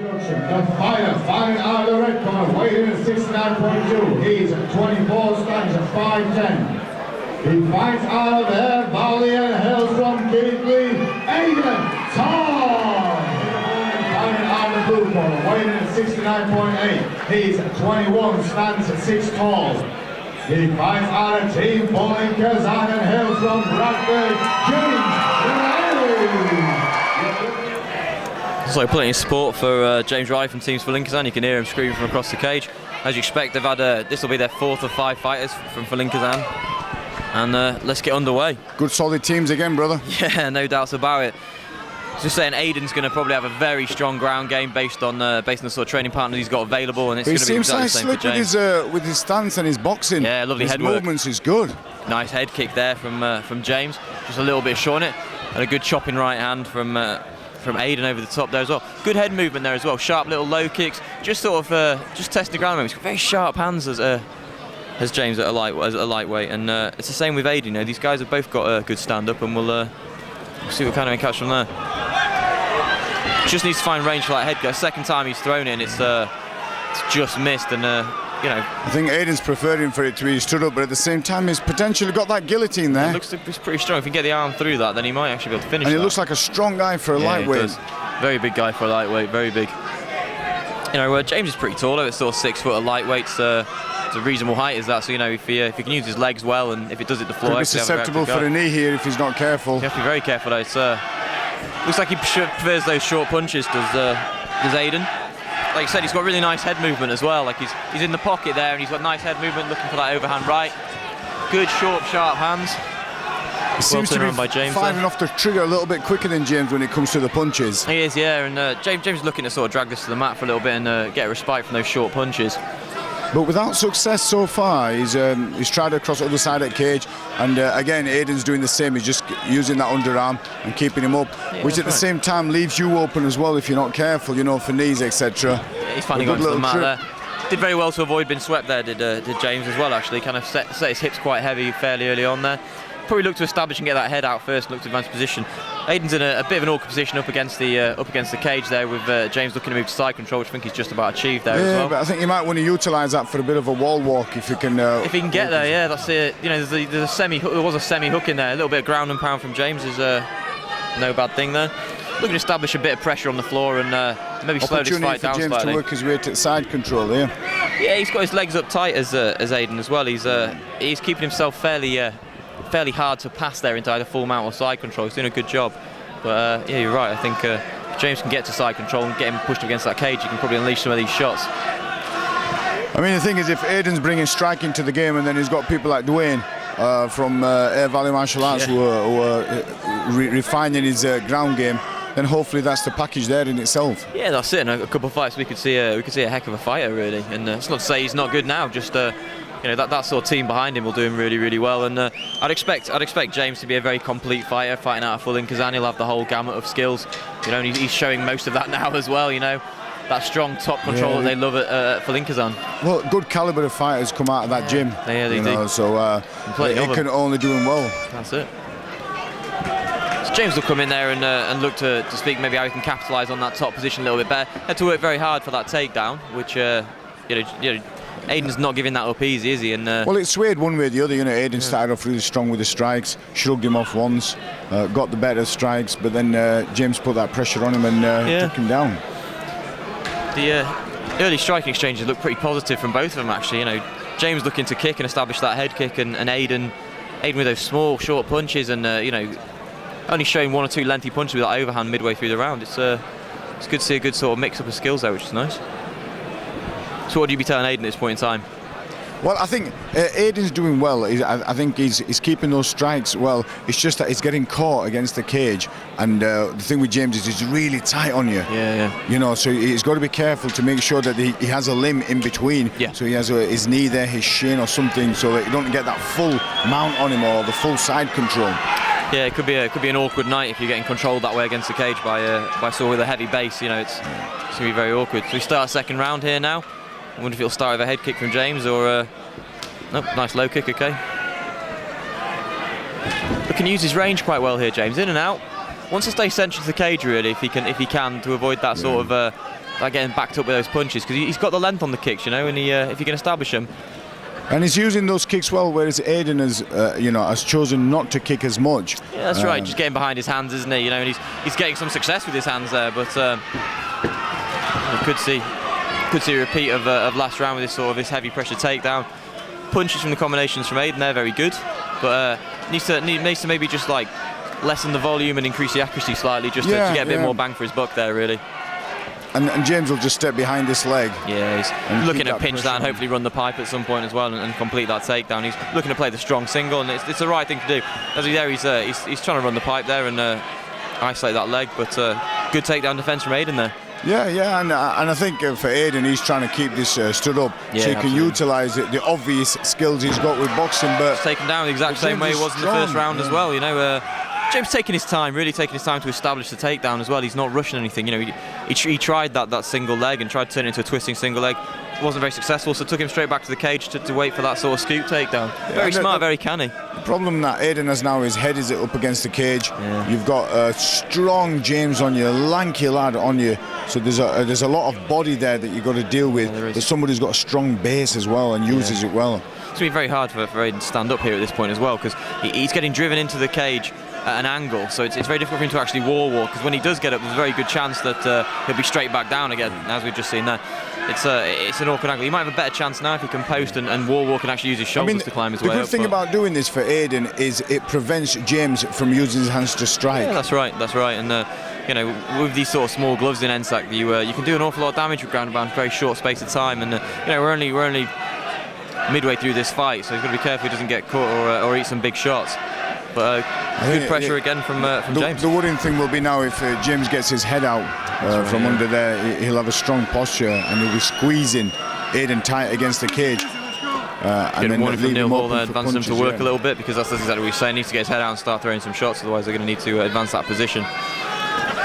The fighter fighting out of the red corner, weighing at 69.2. He's at 24 stands at 5'10". He fights out of there, volley and hails from Keighley, Aidan, Todd. Fighting out of the blue corner, weighing at 69.8. He's at 21 stands at 6 tall. He fights out of Team Bowling Kazan and hails from Bradford, James Riley. So plenty of support for James Riley from Teams for Kazan. You can hear him screaming from across the cage. As you expect, they've had this will be their 4th of 5 fighters from Kazan. And let's get underway. Good solid teams again, brother. Yeah, no doubts about it. Just saying, Aidan's going to probably have a very strong ground game based on the sort of training partners he's got available, and it's going to be exactly the same for James. With his stance and his boxing. Yeah, lovely his head work. movements is good. Nice head kick there from James, just a little bit short on it, and a good chopping right hand from Aidan over the top there as well. Good head movement there as well. Sharp little low kicks, just sort of just testing the ground. He's got very sharp hands as James at a lightweight, and it's the same with Aidan. You know, these guys have both got a good stand up, and we'll see what kind of catch from there. Just needs to find range for that head guy. Second time he's thrown it, and it's just missed, and you know. I think Aidan's preferring for it to be stood up, but at the same time he's potentially got that guillotine there. It looks like he's pretty strong. If he can get the arm through that, then he might actually be able to finish. And he that. looks like a strong guy for a lightweight. He does. Very big guy for a lightweight, very big. You know, James is pretty tall, though. It's sort of 6 foot of lightweights. It's a reasonable height, is that? So you know, if he can use his legs well, and if it does hit the floor, could be susceptible for a knee here if he's not careful. You have to be very careful, though. It's looks like he prefers those short punches, does Aidan. Like you said, he's got really nice head movement as well. Like he's in the pocket there, and he's got nice head movement, looking for that overhand right. Good, short, sharp hands. He seems to be by James firing off the trigger a little bit quicker than James when it comes to the punches. He is, yeah, and James is looking to sort of drag this to the mat for a little bit and get a respite from those short punches. But without success so far, he's tried across the other side of the cage, and again, Aidan's doing the same. He's just using that underarm and keeping him up, yeah, which at the same time leaves you open as well if you're not careful, you know, for knees, etc. Yeah, he's finally got into the mat there. Did very well to avoid being swept there, did James as well, actually. Kind of set his hips quite heavy fairly early on there. Probably look to establish and get that head out first, look to advance position. Aidan's in a bit of an awkward position up against the cage there, with James looking to move to side control, which I think he's just about achieved there as well. Yeah, but I think you might want to utilise that for a bit of a wall walk if you can. If he can get there, yeah, that's it. You know, there was a semi hook in there. A little bit of ground and pound from James is no bad thing there. Looking to establish a bit of pressure on the floor and maybe slow this fight down James slightly. To work his way to side control there. Yeah, he's got his legs up tight as Aidan as well. He's keeping himself fairly hard to pass there into either full mount or side control. He's doing a good job. But yeah, you're right. I think if James can get to side control and get him pushed against that cage, he can probably unleash some of these shots. I mean, the thing is, if Aidan's bringing striking to the game, and then he's got people like Dwayne from Air Valley Martial Arts who are refining his ground game, then hopefully that's the package there in itself. Yeah, that's it. In a couple of fights, we could see a heck of a fighter, really. And it's not to say he's not good now. Just you know, that sort of team behind him will do him really, really well. And I'd expect James to be a very complete fighter, fighting out of full in Kazan. He'll have the whole gamut of skills. You know, and he's showing most of that now as well. You know, that strong top control that they love at full in Kazan. Well, good calibre of fighters come out of that gym. Yeah, they do. So it can only do him well. That's it. So James will come in there and look to speak maybe how he can capitalise on that top position a little bit better. Had to work very hard for that takedown, which you know. Aidan's not giving that up easy, is he? And well, it swayed one way or the other. You know, Aidan started off really strong with the strikes, shrugged him off once, got the better strikes, but then James put that pressure on him and took him down. The early striking exchanges look pretty positive from both of them, actually. You know, James looking to kick and establish that head kick, and Aidan with those small, short punches, and you know, only showing 1 or 2 lengthy punches with that overhand midway through the round. It's good to see a good sort of mix up of skills there, which is nice. So what would you be telling Aidan at this point in time? Well, I think Aidan's doing well. I think he's keeping those strikes well. It's just that he's getting caught against the cage, and the thing with James is he's really tight on you. Yeah. You know, so he's got to be careful to make sure that he has a limb in between. Yeah. So he has his knee there, his shin or something, so that you don't get that full mount on him or the full side control. Yeah, it could be an awkward night if you're getting controlled that way against the cage by sort of with a heavy base. You know, it's going to be very awkward. So we start second round here now. I wonder if it'll start with a head kick from James or nope, nice low kick, okay. But can use his range quite well here, James, in and out. Wants to stay central to the cage really, if he can to avoid that sort of getting backed up with those punches, because he's got the length on the kicks, you know, and if you can establish them. And he's using those kicks well, whereas Aidan has, has chosen not to kick as much. Yeah, that's right. Just getting behind his hands, isn't he? You know, and he's getting some success with his hands there. But you could see a repeat of last round with this sort of heavy pressure takedown. Punches from the combinations from Aidan, they're very good, but needs to maybe just like lessen the volume and increase the accuracy slightly, just to get a bit more bang for his buck there, really. And James will just step behind this leg. Yeah, he's looking to pinch that and hopefully run the pipe at some point as well and complete that takedown. He's looking to play the strong single, and it's the right thing to do. As he's there, he's trying to run the pipe there and isolate that leg, but good takedown defence from Aidan there. Yeah, and I think for Aidan, he's trying to keep this stood up so he can utilise the obvious skills he's got with boxing. But he's taken down the exact same way he was in the first round as well, you know. James taking his time, really taking his time to establish the takedown as well. He's not rushing anything, you know. He tried that single leg and tried to turn it into a twisting single leg. It wasn't very successful, so took him straight back to the cage to wait for that sort of scoop takedown. Very smart, very canny. The problem that Aidan has now, his head is up against the cage. Yeah. You've got a strong James on you, lanky lad on you. So there's a lot of body there that you've got to deal with. Yeah, there's somebody who's got a strong base as well and uses it well. It's going to be very hard for Aidan to stand up here at this point as well, because he's getting driven into the cage at an angle, so it's very difficult for him to actually wall walk, because when he does get up, there's a very good chance that he'll be straight back down again, as we've just seen there. It's an awkward angle. He might have a better chance now if he can post and wall walk and actually use his shoulders to climb his way up. The good thing about doing this for Aidan is it prevents James from using his hands to strike. Yeah, that's right. And you know, with these sort of small gloves in NSAC, you can do an awful lot of damage with ground and pound in a very short space of time. And you know, we're only midway through this fight, so he's got to be careful he doesn't get caught or eat some big shots. But good pressure again from James. The worrying thing will be now if James gets his head out from under there, he'll have a strong posture and he'll be squeezing Aidan tight against the cage. And then warning from Neil Hall there, advancing him to work a little bit, because that's exactly what he's saying. He needs to get his head out and start throwing some shots, otherwise they're going to need to advance that position.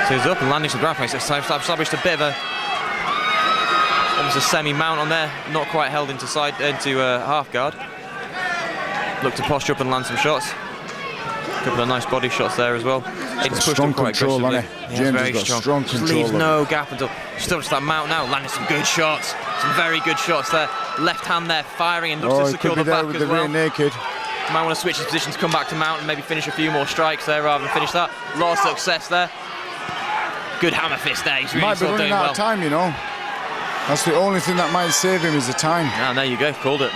So he's up and landing some ground points. He's established a bit of almost a semi-mount on there, not quite held into half guard. Look to posture up and land some shots. A couple of nice body shots there as well. It's strong control on it. James has got strong control. Just leaves no gap until still just that mount now. Landing some good shots, some very good shots there. Left hand there firing and looks to secure the back as well. Naked. Might want to switch his position to come back to mount and maybe finish a few more strikes there rather than finish that. A lot of success there. Good hammer fist there. He's really might be running out of time, you know. That's the only thing that might save him is the time. And there you go, called it.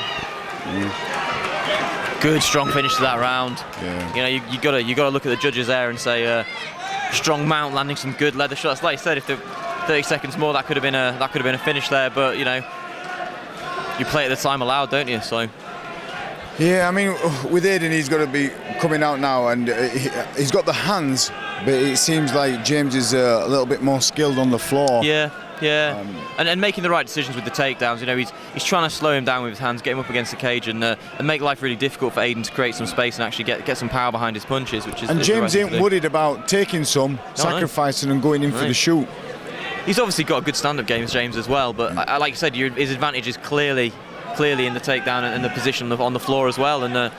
Good strong finish to that round. Yeah. You know, you gotta look at the judges there and say strong mount, landing some good leather shots. Like I said, if the 30 seconds more, that could have been a finish there. But you know, you play at the time allowed, don't you? So. Yeah, I mean, with Aidan, he's got to be coming out now, and he's got the hands, but it seems like James is a little bit more skilled on the floor. Yeah. And making the right decisions with the takedowns. You know, he's trying to slow him down with his hands, get him up against the cage, and make life really difficult for Aidan to create some space and actually get some power behind his punches. And James ain't worried about taking some, sacrificing and going in for the shoot. He's obviously got a good stand-up game, James, as well. But like you said, his advantage is clearly in the takedown and the position on the floor as well. And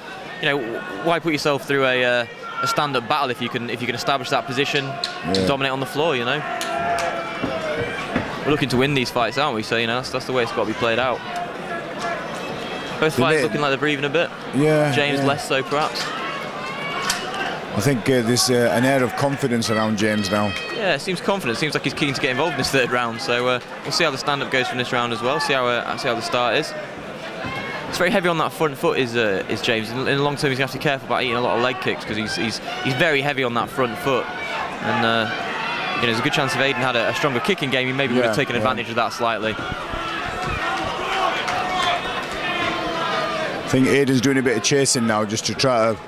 you know, why put yourself through a stand-up battle if you can establish that position to dominate on the floor? You know. We're looking to win these fights, aren't we? So you know that's the way it's got to be played out. Both fighters looking like they're breathing a bit. Yeah. James less so, perhaps. I think there's an air of confidence around James now. Yeah, it seems confident. Seems like he's keen to get involved in this third round. So we'll see how the stand-up goes from this round as well. See how the start is. It's very heavy on that front foot, is James. In the long term, he's going to have to be careful about eating a lot of leg kicks, because he's very heavy on that front foot. And you know, there's a good chance if Aidan had a stronger kicking game, he maybe would have taken advantage of that slightly. I think Aidan's doing a bit of chasing now just to try to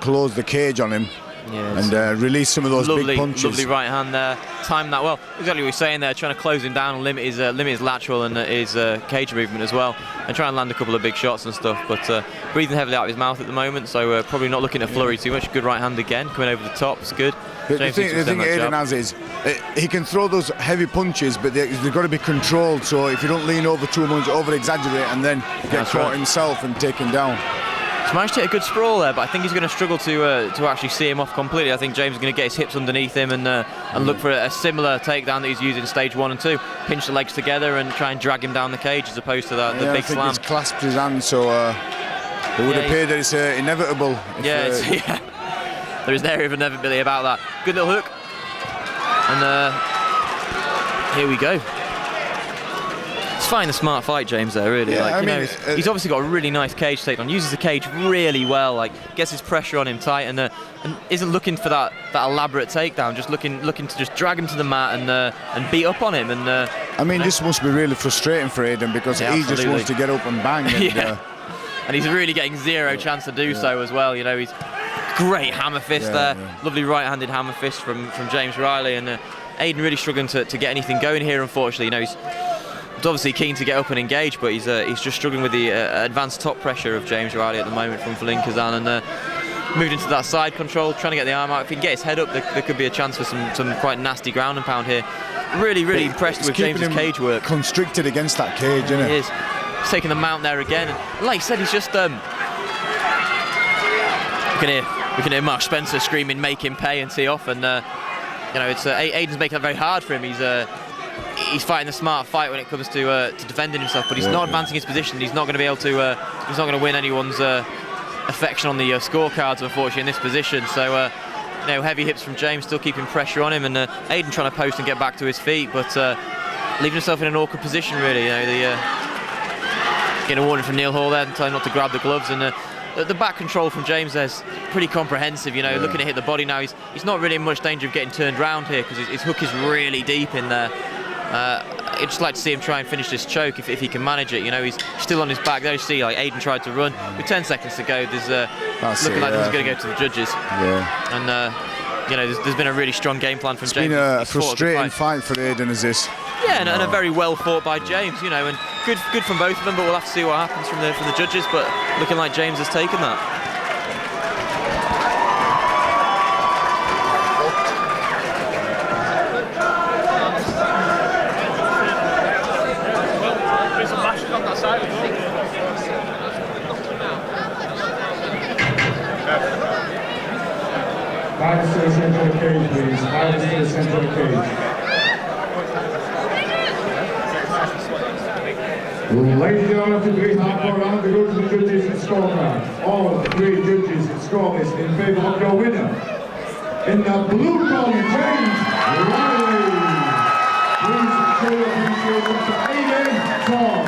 close the cage on him and release some of those big punches. Lovely right hand there, timed that well. Exactly what you're saying there, trying to close him down and limit his lateral and his cage movement as well, and try and land a couple of big shots and stuff. But breathing heavily out of his mouth at the moment, so probably not looking to flurry too much. Good right hand again, coming over the top, it's good. The thing Aidan has is he can throw those heavy punches, but they've got to be controlled. So if you don't lean over too much, over exaggerate, and then get caught himself and take him down. He's managed to hit a good sprawl there, but I think he's going to struggle to actually see him off completely. I think James is going to get his hips underneath him and look for a similar takedown that he's used in stage 1 and 2. Pinch the legs together and try and drag him down the cage as opposed to the big I think slam. he's clasped his hand, so it would appear that it's inevitable. There is an area of inevitability about that. Good little hook. And here we go. He's fighting a smart fight, James, there, really. Yeah, he's obviously got a really nice cage takedown. Uses the cage really well, gets his pressure on him tight and isn't looking for that elaborate takedown, just looking to just drag him to the mat and beat up on him. And this must be really frustrating for Aidan because he just wants to get up and bang. And, and he's really getting zero chance to do so as well. He's great hammer fist there. Lovely right-handed hammer fist from James Riley, and Aidan really struggling to get anything going here, unfortunately. He's obviously keen to get up and engage, but he's just struggling with the advanced top pressure of James Riley at the moment from Falin Kazan, and moved into that side control, trying to get the arm out. If he can get his head up, there could be a chance for some quite nasty ground and pound here. Really impressed with James's cage work. Constricted against that cage, isn't it? He is. He's taking the mount there again, and like I said, he's just we can hear Mark Spencer screaming, "Make him pay," and tee off, and it's Aidan's making it very hard for him. He's fighting the smart fight when it comes to defending himself, but he's not advancing his position. He's not going to be able to. He's not going to win anyone's affection on the scorecards, unfortunately, in this position. So, heavy hips from James, still keeping pressure on him, and Aidan trying to post and get back to his feet, but leaving himself in an awkward position, really. Getting a warning from Neil Hall there, telling him not to grab the gloves, and the back control from James there's pretty comprehensive. Looking to hit the body now. He's not really in much danger of getting turned round here because his hook is really deep in there. I'd just like to see him try and finish this choke if he can manage it. He's still on his back there. You see, Aidan tried to run with 10 seconds to go. There's looking like this is going to go to the judges. Yeah. And there's been a really strong game plan from James. It's been a frustrating fight for Aidan as this. Yeah, and a very well fought by James. And good from both of them. But we'll have to see what happens from the judges. But looking like James has taken that. Fighters to the centre of the cage, please. Fighters to the centre of the cage. Ladies and gentlemen, after 3 hardcore rounds, we go to the judges and scorecard. All 3 judges score this in favour of your winner. In the blue corner, James Riley. Please show your appreciation to Aidan Todd.